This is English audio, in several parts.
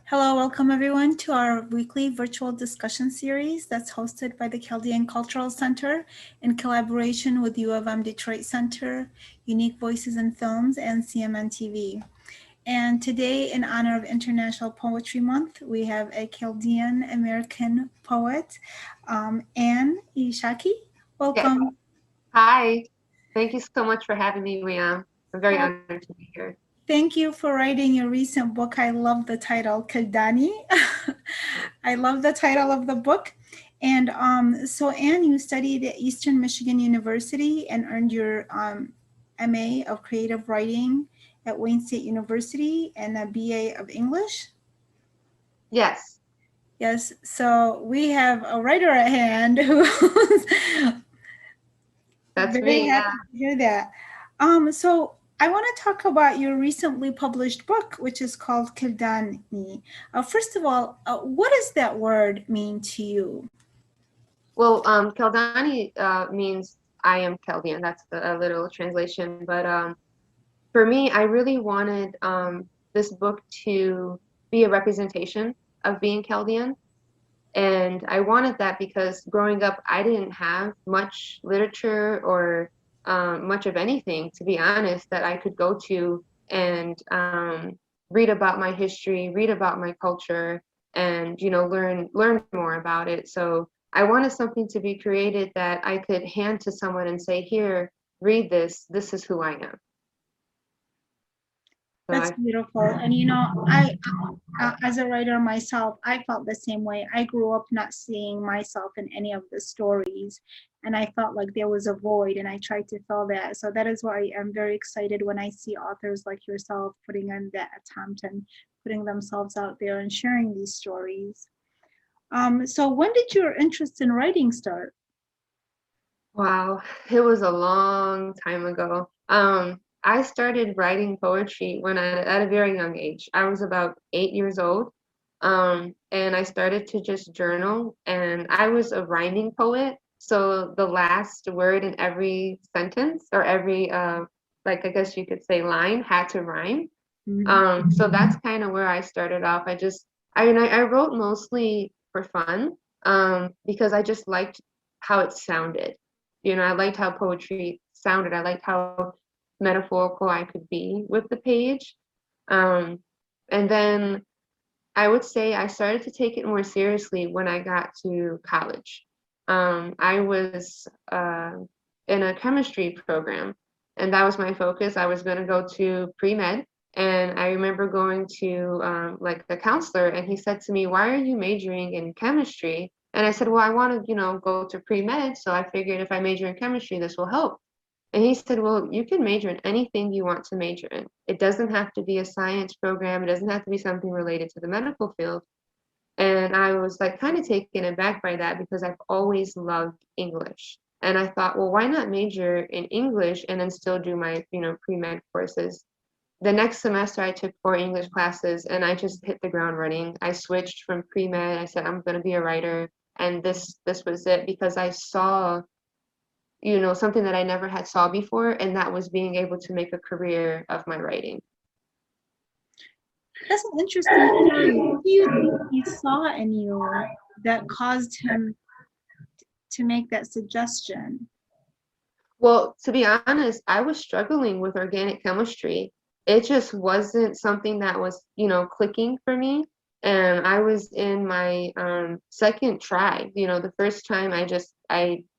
Hello, welcome everyone to our weekly virtual discussion series that's hosted by the Chaldean Cultural Center in collaboration with U of M Detroit Center, Unique Voices in Films, and CMN TV. And today, in honor of International Poetry Month, we have a Chaldean American poet, Anne Esshaki. Yes. Welcome. Hi. Thank you so much for having me, Riam. I'm very Well, honored to be here. thank you for writing your recent book. I love the title, Kildani. I love the title of the book. And so, Anne, you studied at Eastern Michigan University and earned your MA of Creative Writing at Wayne State University and a BA of English. Yes, Yes, so we have a writer at hand who's that's very me. Yeah. happy to hear that. So I want to talk about your recently published book, which is called Kildani. First of all, what does that word mean to you? Well, Caldani means I am Chaldean. That's the literal translation. But for me, I really wanted this book to be a representation of being Chaldean. And I wanted that because growing up, I didn't have much literature or much of anything, to be honest, that I could go to and read about my history, read about my culture, and learn more about it. So I wanted something to be created that I could hand to someone and say, "Here, read this. This is who I am." So That's I, beautiful. And you know, I, as a writer myself, I felt the same way. I grew up not seeing myself in any of the stories, and I felt like there was a void, and I tried to fill that. So that is why I'm very excited when I see authors like yourself putting in that attempt and putting themselves out there and sharing these stories. So when did your interest in writing start? wow, it was a long time ago. I started writing poetry when at a very young age. I was about 8 years old. And I started to just journal, and I was a rhyming poet. So the last word in every sentence or every like I guess you could say line had to rhyme. Mhm. So that's kind of where I started off. I wrote mostly for fun, because I just liked how it sounded. I liked how poetry sounded. I liked how metaphorical I could be with the page. Um, and then I would say I started to take it more seriously when I got to college. I was in a chemistry program, and that was my focus. I was going to go to pre-med, and I remember going to like a counselor, and he said to me, "Why are you majoring in chemistry?" And I said, "Well, I want to, go to pre-med, so I figured if I major in chemistry, this will help." And he said, "Well, you can major in anything you want to major in. It doesn't have to be a science program. It doesn't have to be something related to the medical field." And I was like kind of taken aback by that because I've always loved English. And I thought, well, why not major in English and then still do my, pre-med courses? The next semester I took 4 English classes and I just hit the ground running. I switched from pre-med. I said, I'm going to be a writer. And this was it because I saw something that I never had saw before, and that was being able to make a career of my writing. That's an interesting story. What do you think he saw in you that caused him to make that suggestion? Well, to be honest, I was struggling with organic chemistry. It just wasn't something that was, clicking for me. And I was in my second try. The first time I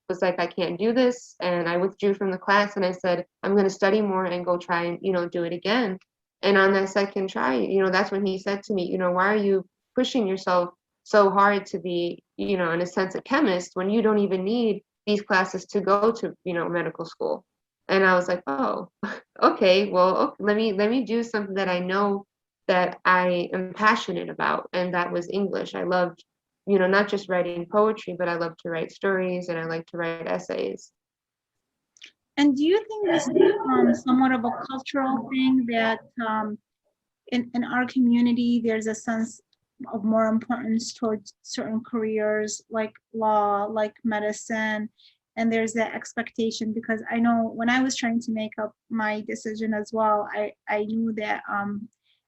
was like, I can't do this. And I withdrew from the class and I said, I'm going to study more and go try and, do it again. And on that second try, that's when he said to me, why are you pushing yourself so hard to be, in a sense, a chemist when you don't even need these classes to go to medical school. And I was like, oh, okay, well, okay, let me do something that I know that I am passionate about, and that was English. I loved not just writing poetry, but I love to write stories and I like to write essays. And do you think this is somewhat of a cultural thing that in our community there's a sense of more importance towards certain careers like law, like medicine, and there's that expectation? Because I know when I was trying to make up my decision as well, I knew that I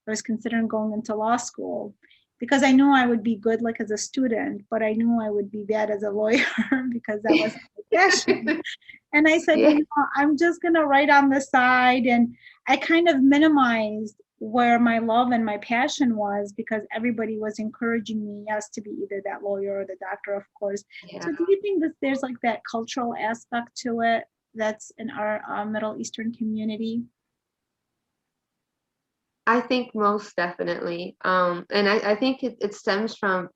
was considering going into law school. because I knew I would be good like as a student, but I knew I would be bad as a lawyer because that was my passion. And I said, Yeah. I'm just going to write on the side. And I kind of minimized where my love and my passion was because everybody was encouraging me, yes, to be either that lawyer or the doctor, of course. Yeah. So do you think that there's like that cultural aspect to it that's in our Middle Eastern community? I think most definitely. And I think it stems from,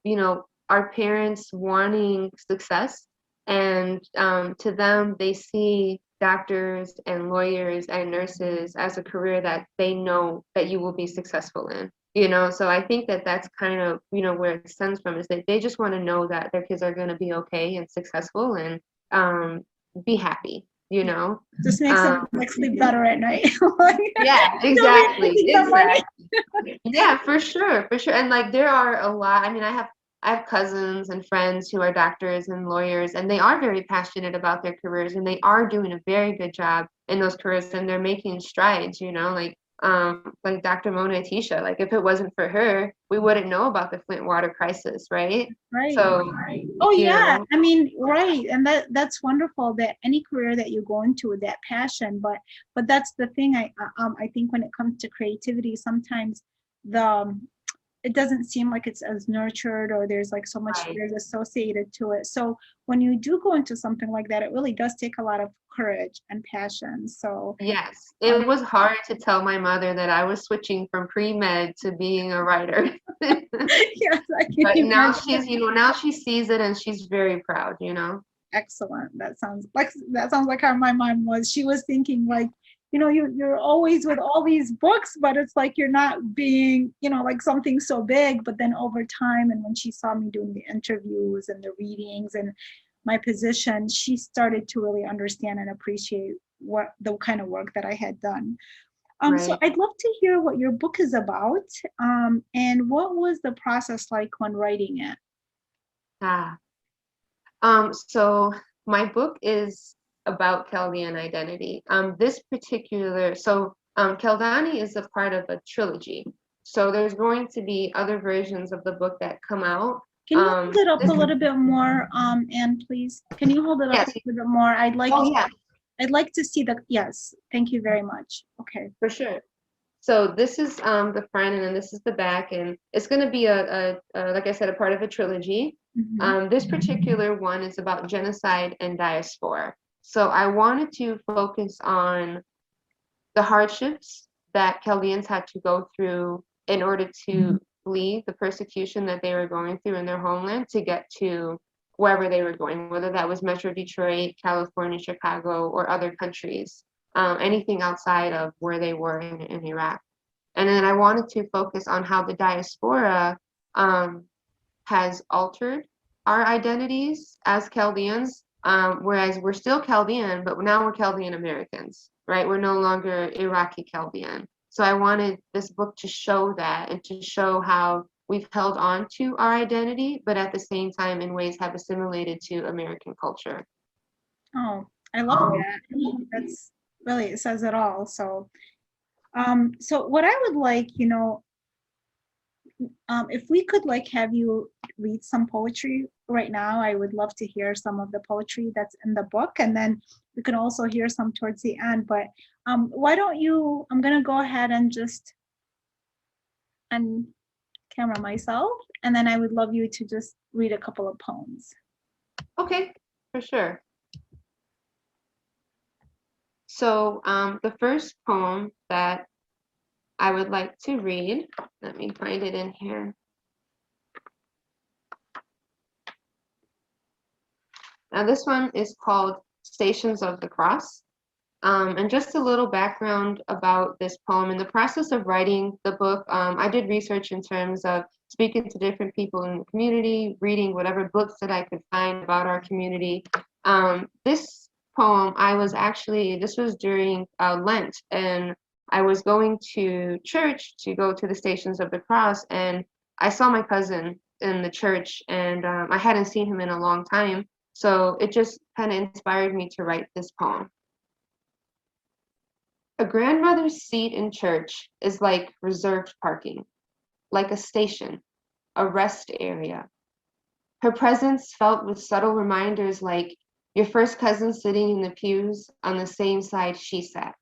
our parents wanting success. And to them, they see doctors and lawyers and nurses as a career that they know that you will be successful in. So I think that that's kind of, where it stems from is that they just want to know that their kids are going to be okay and successful and be happy, you know. Just makes them like sleep better at night. Yeah, Don't be exactly, making the money. exactly. Yeah, for sure, for sure. And like there are a lot. I mean, I have cousins and friends who are doctors and lawyers, and they are very passionate about their careers, and they are doing a very good job in those careers, and they're making strides. Like Dr. Mona Atisha. Like if it wasn't for her, we wouldn't know about the Flint water crisis, right? Right. So, Oh you yeah. know, I mean, right. And that's wonderful that any career that you go into with that passion, but that's the thing I think when it comes to creativity, sometimes the it doesn't seem like it's as nurtured or there's like so much right. fears associated to it. So when you do go into something like that, it really does take a lot of courage and passion. So Yes, um, it was hard to tell my mother that I was switching from pre-med to being a writer. yes, I can But now imagine. now she sees it and she's very proud. Excellent. That sounds like how my mom was. She was thinking like, you're always with all these books, but it's like you're not being, like something so big. But then over time, and when she saw me doing the interviews and the readings and my position, she started to really understand and appreciate what the kind of work that I had done. So Right. I'd love to hear what your book is about, and what was the process like when writing it? Ah. So my book is about Chaldean identity. Chaldeani is a part of a trilogy. So there's going to be other versions of the book that come out. Can you hold it up a little bit more, Anne, please? Can you hold it up a Yes. little bit more? Oh yeah, I'd like to see yes. Thank you very much. Okay. for sure. So this is the front, and then this is the back, and it's going to be like I said, a part of a trilogy. Mhm. This particular one is about genocide and diaspora. So I wanted to focus on the hardships that Chaldeans had to go through in order to flee the persecution that they were going through in their homeland to get to wherever they were going, whether that was Metro Detroit, California, Chicago, or other countries, anything outside of where they were in Iraq. And then I wanted to focus on how the diaspora has altered our identities as Chaldeans, whereas we're still Chaldean, but now we're Chaldean Americans, right? We're no longer Iraqi Chaldean. So I wanted this book to show that and to show how we've held on to our identity, but at the same time, in ways, have assimilated to American culture. Oh, I love that. That's really, it says it all. So what I would like, if we could like have you read some poetry right now, I would love to hear some of the poetry that's in the book, and then we can also hear some towards the end. But why don't you? I'm gonna go ahead and just on camera myself, and then I would love you to just read a couple of poems. Okay, for sure. So the first poem that I would like to read, let me find it in here. Now this one is called Stations of the Cross. And just a little background about this poem. In the process of writing the book, I did research in terms of speaking to different people in the community, reading whatever books that I could find about our community. This poem, this was during Lent, and I was going to church to go to the Stations of the Cross, and I saw my cousin in the church, and I hadn't seen him in a long time. So it just kind of inspired me to write this poem. A grandmother's seat in church is like reserved parking, like a station, a rest area. Her presence felt with subtle reminders like your first cousin sitting in the pews on the same side she sat.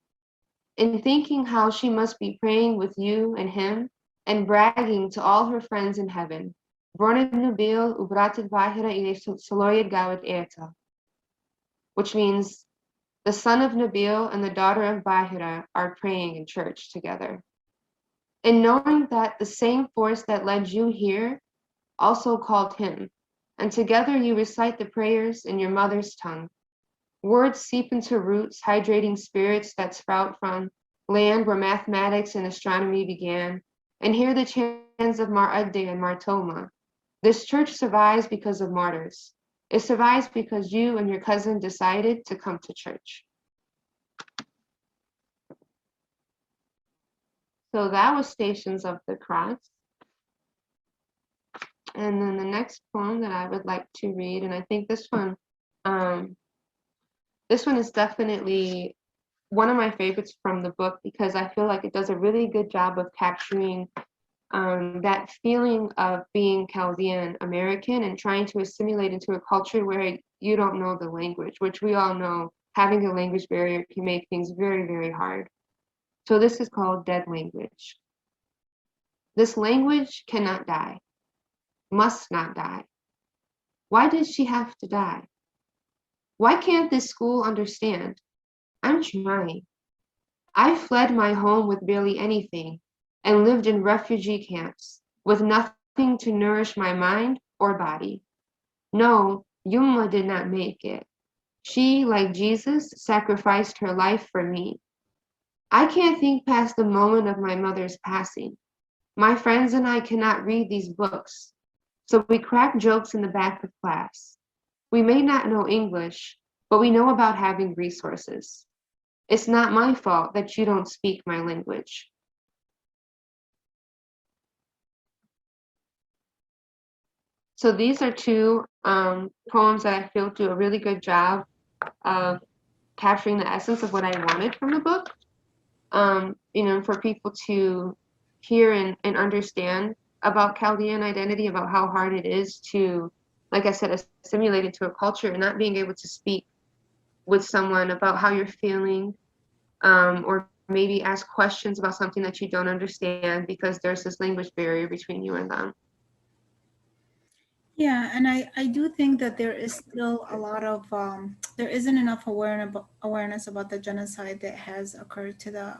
In thinking how she must be praying with you and him and bragging to all her friends in heaven. Which means the son of Nabil and the daughter of Bahira are praying in church together. And knowing that the same force that led you here also called him, and together you recite the prayers in your mother's tongue. Words seep into roots, hydrating spirits that sprout from land where mathematics and astronomy began, and hear the chants of Mar Adde and Martoma. This church survives because of martyrs. It survives because you and your cousin decided to come to church. So that was Stations of the Cross. And then the next poem that I would like to read, and I think this one is definitely one of my favorites from the book because I feel like it does a really good job of capturing that feeling of being Chaldean American and trying to assimilate into a culture where you don't know the language, which we all know having a language barrier can make things very, very hard. So this is called Dead Language. This language cannot die, must not die. Why did she have to die? Why can't this school understand? I'm trying. I fled my home with barely anything and lived in refugee camps with nothing to nourish my mind or body. No, Yuma did not make it. She, like Jesus, sacrificed her life for me. I can't think past the moment of my mother's passing. My friends and I cannot read these books, so we crack jokes in the back of class. We may not know English, but we know about having resources. It's not my fault that you don't speak my language. So these are two poems that I feel do a really good job of capturing the essence of what I wanted from the book. For people to hear and understand about Chaldean identity, about how hard it is to, like I said, assimilate into a culture and not being able to speak with someone about how you're feeling, or maybe ask questions about something that you don't understand because there's this language barrier between you and them. Yeah, and I do think that there is still a lot of there isn't enough awareness about the genocide that has occurred to the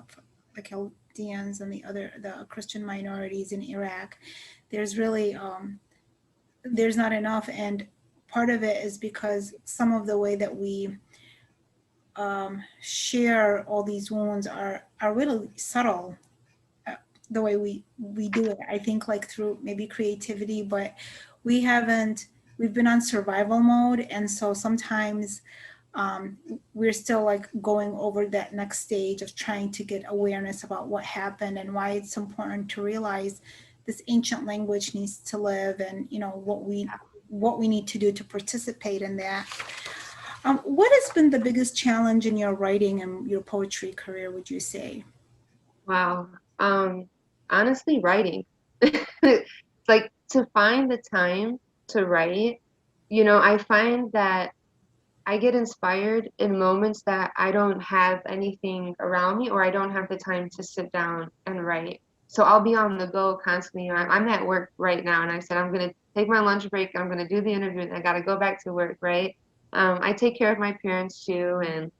Chaldeans and the Christian minorities in Iraq. There's really there's not enough, and part of it is because some of the way that we share all these wounds are really subtle. The way we do it, I think, like through maybe creativity, but we've been on survival mode, and so sometimes we're still like going over that next stage of trying to get awareness about what happened and why it's important to realize this ancient language needs to live, and what we need to do to participate in that. What has been the biggest challenge in your writing and your poetry career, would you say? Wow. Honestly, writing. It's like to find the time to write, I find that I get inspired in moments that I don't have anything around me or I don't have the time to sit down and write. So I'll be on the go constantly. I'm at work right now and I said, I'm going to take my lunch break. I'm going to do the interview and I got to go back to work, right? I take care of my parents too. And,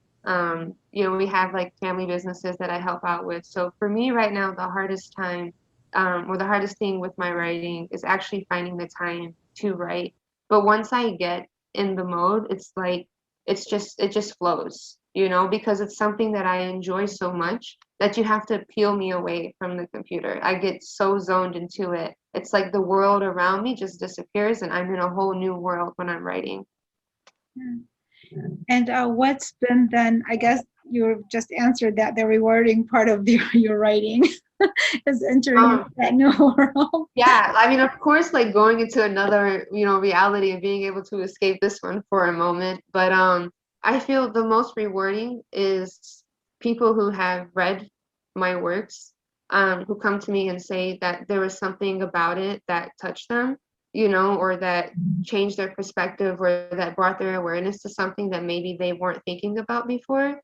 we have like family businesses that I help out with. So for me right now, the hardest time or the hardest thing with my writing is actually finding the time to write. But once I get in the mode, it's like, it just flows, because it's something that I enjoy so much that you have to peel me away from the computer. I get so zoned into it. It's like the world around me just disappears and I'm in a whole new world when I'm writing. And what's been then, I guess you just answered that, the rewarding part of your writing is entering that new world. Yeah, I mean, of course, like going into another, reality and being able to escape this one for a moment. But I feel the most rewarding is people who have read my works, who come to me and say that there was something about it that touched them, you know, or that changed their perspective, or that brought their awareness to something that maybe they weren't thinking about before.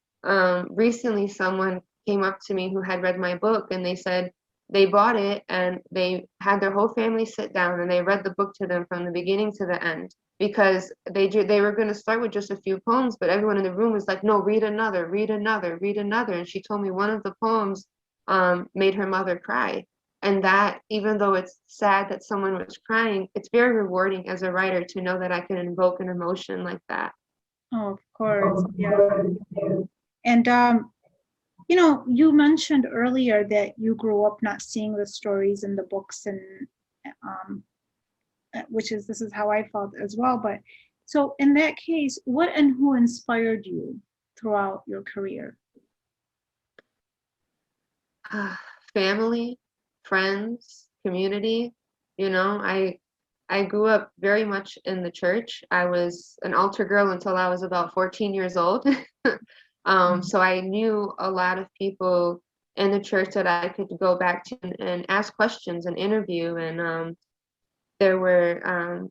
Recently, someone came up to me who had read my book, and they said they bought it and they had their whole family sit down and they read the book to them from the beginning to the end, because they were going to start with just a few poems, but everyone in the room was like, no, read another, read another, read another. And she told me one of the poems made her mother cry. And that, even though it's sad that someone was crying, it's very rewarding as a writer to know that I can invoke an emotion like that. Oh, of course. Yeah. And you know, you mentioned earlier that you grew up not seeing the stories in the books, and um, this is how I felt as well. But so in that case, what and who inspired you throughout your career? Family, friends, community. You know, I grew up very much in the church. I was an altar girl until I was about 14 years old. So I knew a lot of people in the church that I could go back to and ask questions and interview. And there were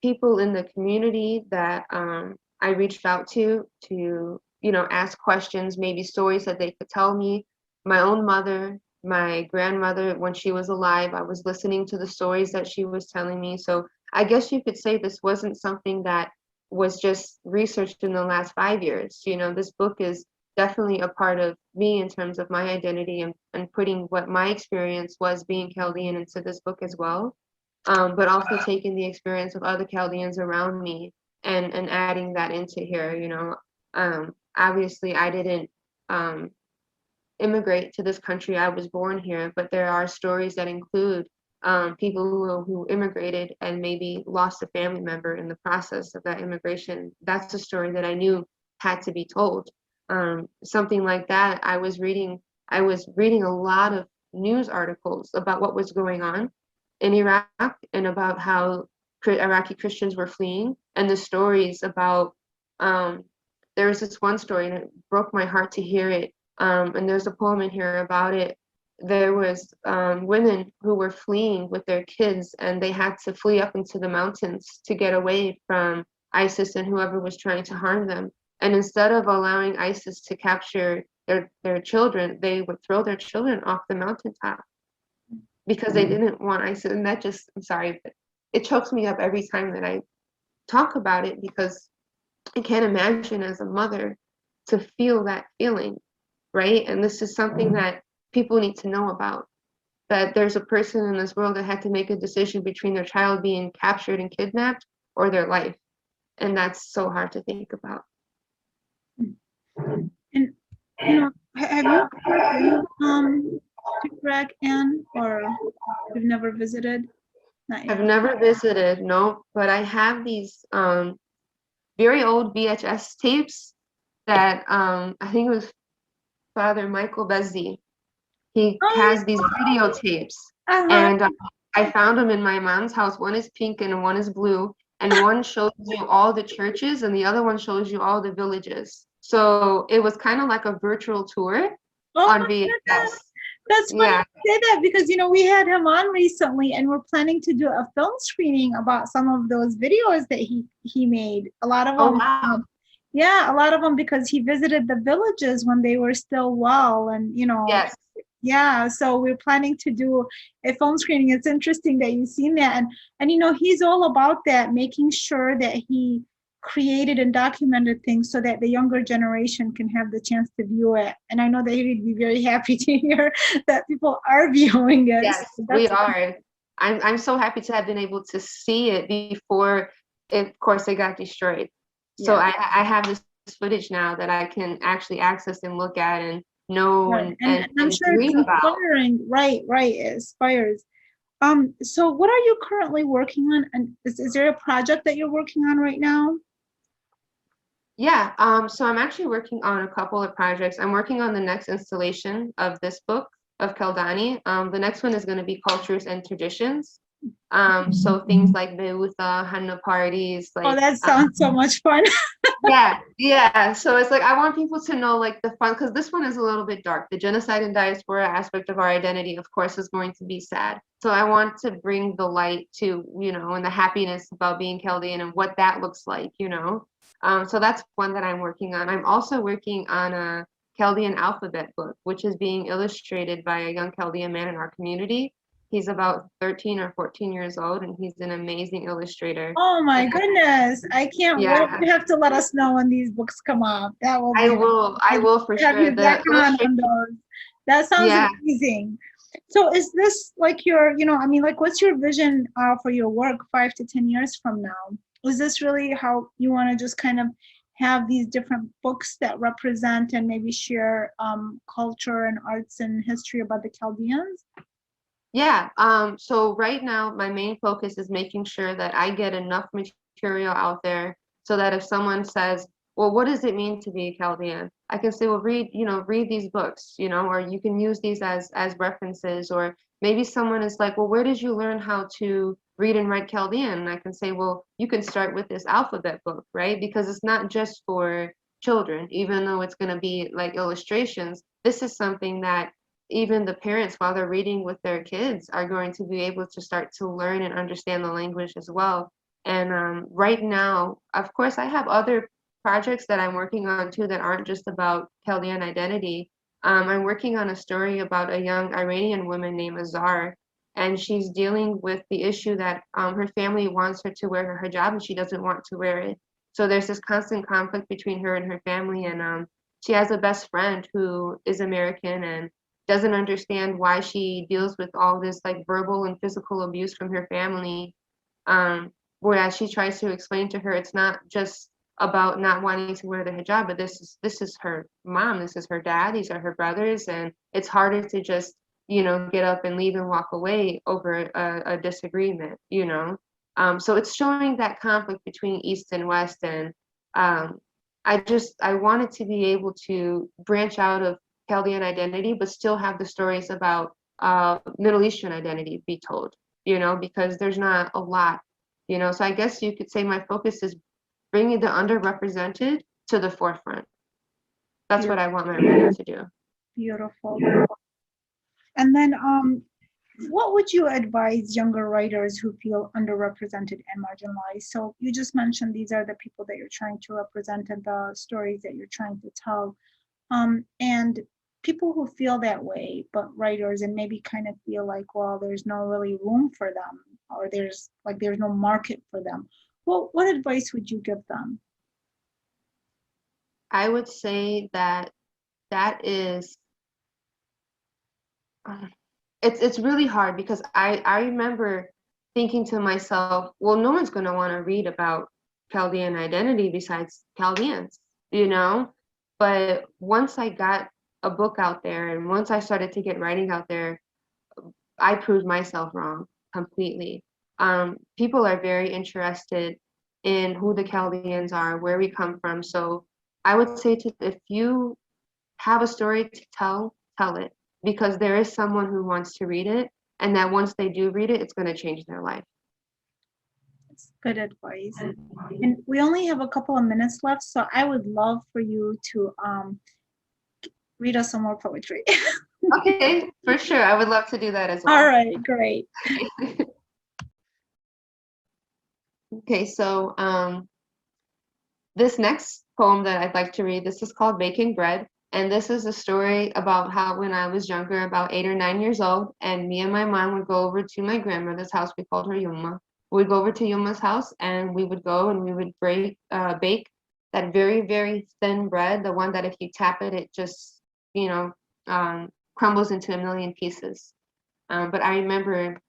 people in the community that I reached out to, you know, ask questions, maybe stories that they could tell me. My own mother, my grandmother, when she was alive, I was listening to the stories that she was telling me. So I guess you could say this wasn't something that was just researched in the last 5 years. You know, this book is definitely a part of me in terms of my identity, and putting what my experience was being Chaldean into this book as well. But also taking the experience of other Chaldeans around me and adding that into here. You know, obviously I didn't immigrate to this country. I was born here, but there are stories that include people who immigrated and maybe lost a family member in the process of that immigration. That's a story that I knew had to be told. Something like that. I was reading a lot of news articles about what was going on in Iraq, and about how Iraqi Christians were fleeing, and the stories about there was this one story, and it broke my heart to hear it. And there's a poem in here about it. There was women who were fleeing with their kids, and they had to flee up into the mountains to get away from ISIS and whoever was trying to harm them. And instead of allowing ISIS to capture their children, they would throw their children off the mountaintop because they didn't want ISIS. And that just, I'm sorry, but it chokes me up every time that I talk about it, because I can't imagine as a mother to feel that feeling, right? And this is something that people need to know about, that there's a person in this world that had to make a decision between their child being captured and kidnapped or their life. And that's so hard to think about. And you know, have you to Iraq, Anne, or you've never visited? Not yet. I've never visited, no, but I have these very old VHS tapes that I think it was Father Michael Bezzi. He has these videotapes, and I found them in my mom's house. One is pink and one is blue, and one shows you all the churches and the other one shows you all the villages. So it was kind of like a virtual tour on VHS. That's funny to say that, because you know, we had him on recently and we're planning to do a film screening about some of those videos that he made. A lot of them, a lot of them, because he visited the villages when they were still well, and you know, so we're planning to do a film screening. It's interesting that you've seen that, and you know, he's all about that, making sure that he created and documented things so that the younger generation can have the chance to view it. And I know that he'd be very happy to hear that people are viewing it. Yes, we are. I'm so happy to have been able to see it before, of course, it got destroyed. So I have this footage now that I can actually access and look at and know and I'm sure it's inspiring. Right, it inspires. So what are you currently working on? And is there a project that you're working on right now? Yeah, so I'm actually working on a couple of projects. I'm working on the next installation of this book of Chaldean. The next one is going to be Cultures and Traditions. So things like Beutha, Hanna parties, Oh, like that sounds so much fun. yeah. So it's like I want people to know like the fun, because this one is a little bit dark. The genocide and diaspora aspect of our identity, of course, is going to be sad. So I want to bring the light to, and the happiness about being Chaldean and what that looks like. So that's one that I'm working on. I'm also working on a Chaldean alphabet book, which is being illustrated by a young Chaldean man in our community. He's about 13 or 14 years old, and he's an amazing illustrator. Oh my And goodness. I can't wait. yeah, You have to let us know when these books come out. That will I be will. I will for have sure. you back The illustration, on those. That sounds yeah. amazing. So is this like your, I mean, like what's your vision for your work 5 to 10 years from now? Is this really how you want to just kind of have these different books that represent and maybe share culture and arts and history about the Chaldeans? Yeah. So right now, my main focus is making sure that I get enough material out there so that if someone says, well, what does it mean to be a Chaldean? I can say, well, read these books, or you can use these as references, or maybe someone is like, well, where did you learn how to read and write Chaldean? And I can say, well, you can start with this alphabet book, right? Because it's not just for children, even though it's going to be like illustrations. This is something that even the parents, while they're reading with their kids, are going to be able to start to learn and understand the language as well. And right now, of course, I have other projects that I'm working on too that aren't just about Chaldean identity. I'm working on a story about a young Iranian woman named Azar, and she's dealing with the issue that her family wants her to wear her hijab and she doesn't want to wear it. So there's this constant conflict between her and her family, and she has a best friend who is American and doesn't understand why she deals with all this like verbal and physical abuse from her family. Um, Whereas she tries to explain to her it's not just about not wanting to wear the hijab, but this is her mom, this is her dad, these are her brothers, and it's harder to just get up and leave and walk away over a disagreement. So it's showing that conflict between East and West, and um, I wanted to be able to branch out of Chaldean identity, but still have the stories about Middle Eastern identity be told, because there's not a lot. So I guess you could say my focus is bringing the underrepresented to the forefront. That's what I want my writing to do. Beautiful. And then what would you advise younger writers who feel underrepresented and marginalized? So you just mentioned these are the people that you're trying to represent and the stories that you're trying to tell. And people who feel that way, but writers and maybe kind of feel like, well, there's no really room for them, or there's no market for them. Well, what advice would you give them? I would say that is it's really hard because I remember thinking to myself, well, no one's going to want to read about Chaldean identity besides Chaldeans, you know? But once I got a book out there and once I started to get writing out there, I proved myself wrong completely. People are very interested in who the Chaldeans are, where we come from. So I would say if you have a story to tell it, because there is someone who wants to read it, and that once they do read it, it's going to change their life. That's good advice. And we only have a couple of minutes left, so I would love for you to read us some more poetry. Okay, for sure. I would love to do that as well. All right, great. Okay, so this next poem that I'd like to read, this is called Baking Bread. And this is a story about how when I was younger, about 8 or 9 years old, and me and my mom would go over to my grandmother's house. We called her Yuma. We'd go over to Yuma's house and we would go and we would bake that very, very thin bread, the one that if you tap it, it just, crumbles into a million pieces. But I remember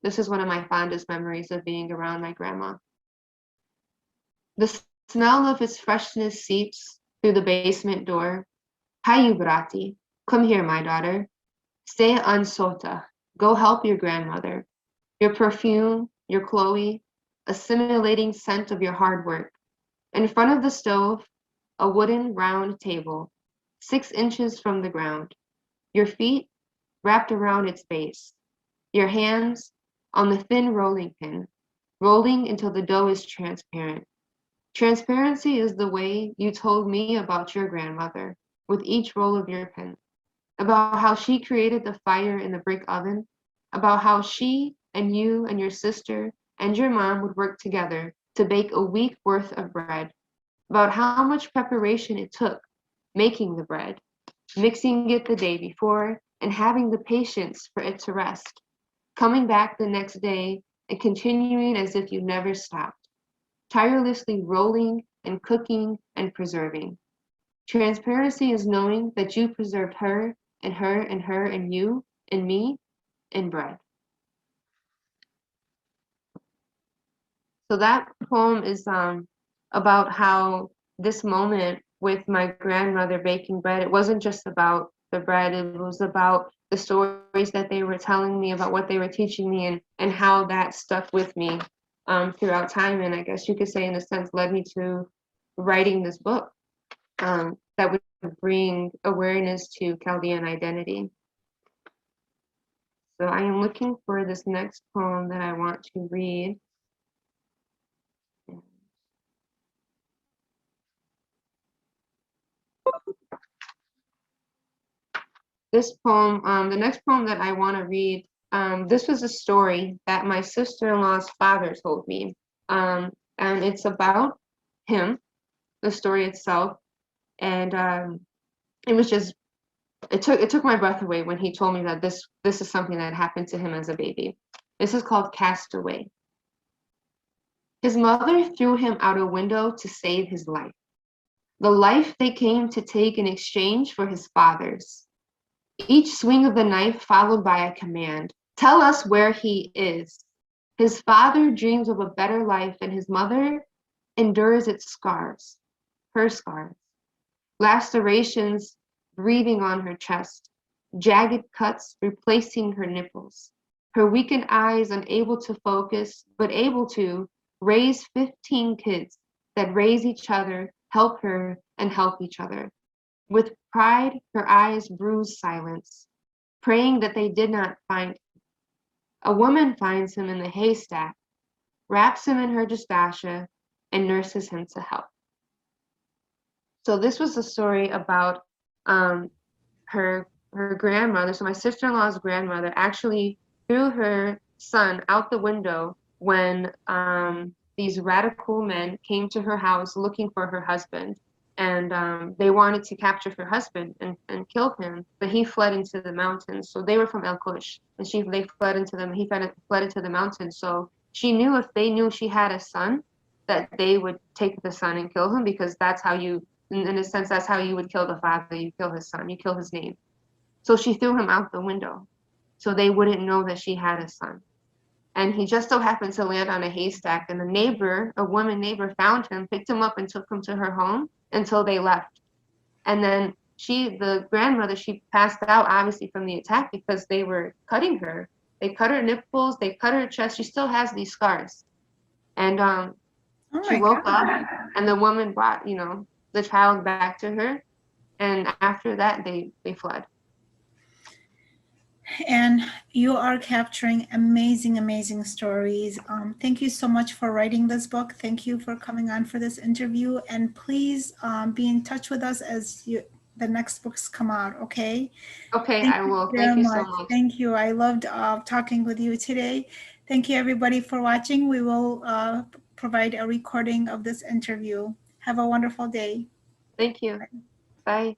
this is one of my fondest memories of being around my grandma. The smell of its freshness seeps through the basement door. Hayu Brati, come here, my daughter. Stay unsota. Go help your grandmother. Your perfume, your Chloe, assimilating scent of your hard work. In front of the stove, a wooden round table, 6 inches from the ground. Your feet wrapped around its base. Your hands on the thin rolling pin, rolling until the dough is transparent. Transparency is the way you told me about your grandmother with each roll of your pin, about how she created the fire in the brick oven, about how she and you and your sister and your mom would work together to bake a week worth of bread, about how much preparation it took making the bread, mixing it the day before, and having the patience for it to rest, coming back the next day and continuing as if you never stopped, tirelessly rolling and cooking and preserving. Transparency is knowing that you preserved her and her and her and you and me in bread. So that poem is about how this moment with my grandmother baking bread, it wasn't just about the bread, it was about the stories that they were telling me, about what they were teaching me, and how that stuck with me throughout time. And I guess you could say, in a sense, led me to writing this book that would bring awareness to Chaldean identity. So I am looking for this next poem that I want to read. This poem, the next poem that I want to read, this was a story that my sister-in-law's father told me. And it's about him, the story itself. And it was just, it took my breath away when he told me that this is something that happened to him as a baby. This is called Cast Away. His mother threw him out a window to save his life, the life they came to take in exchange for his father's. Each swing of the knife followed by a command. Tell us where he is. His father dreams of a better life, and his mother endures its scars, her scars. Lacerations breathing on her chest, jagged cuts replacing her nipples. Her weakened eyes unable to focus, but able to raise 15 kids that raise each other, help her, and help each other. With pride, her eyes bruise silence, praying that they did not find him. A woman finds him in the haystack, wraps him in her dysphagia, and nurses him to health. So this was a story about her grandmother. So my sister-in-law's grandmother actually threw her son out the window when these radical men came to her house looking for her husband. And they wanted to capture her husband and kill him, but he fled into the mountains. So they were from El Kush, and they fled into them. He fled into the mountains. So she knew if they knew she had a son, that they would take the son and kill him, because that's how you, in a sense, that's how you would kill the father. You kill his son, you kill his name. So she threw him out the window, so they wouldn't know that she had a son. And he just so happened to land on a haystack, and a woman neighbor, found him, picked him up, and took him to her home until they left. And then the grandmother, she passed out obviously from the attack because they were cutting her. They cut her nipples, they cut her chest. She still has these scars. And she woke up, and the woman brought, the child back to her. And after that, they fled. And you are capturing amazing, amazing stories. Thank you so much for writing this book. Thank you for coming on for this interview. And please be in touch with us as the next books come out, okay? Okay, I will. Thank you so much. Thank you. I loved talking with you today. Thank you, everybody, for watching. We will provide a recording of this interview. Have a wonderful day. Thank you. Bye.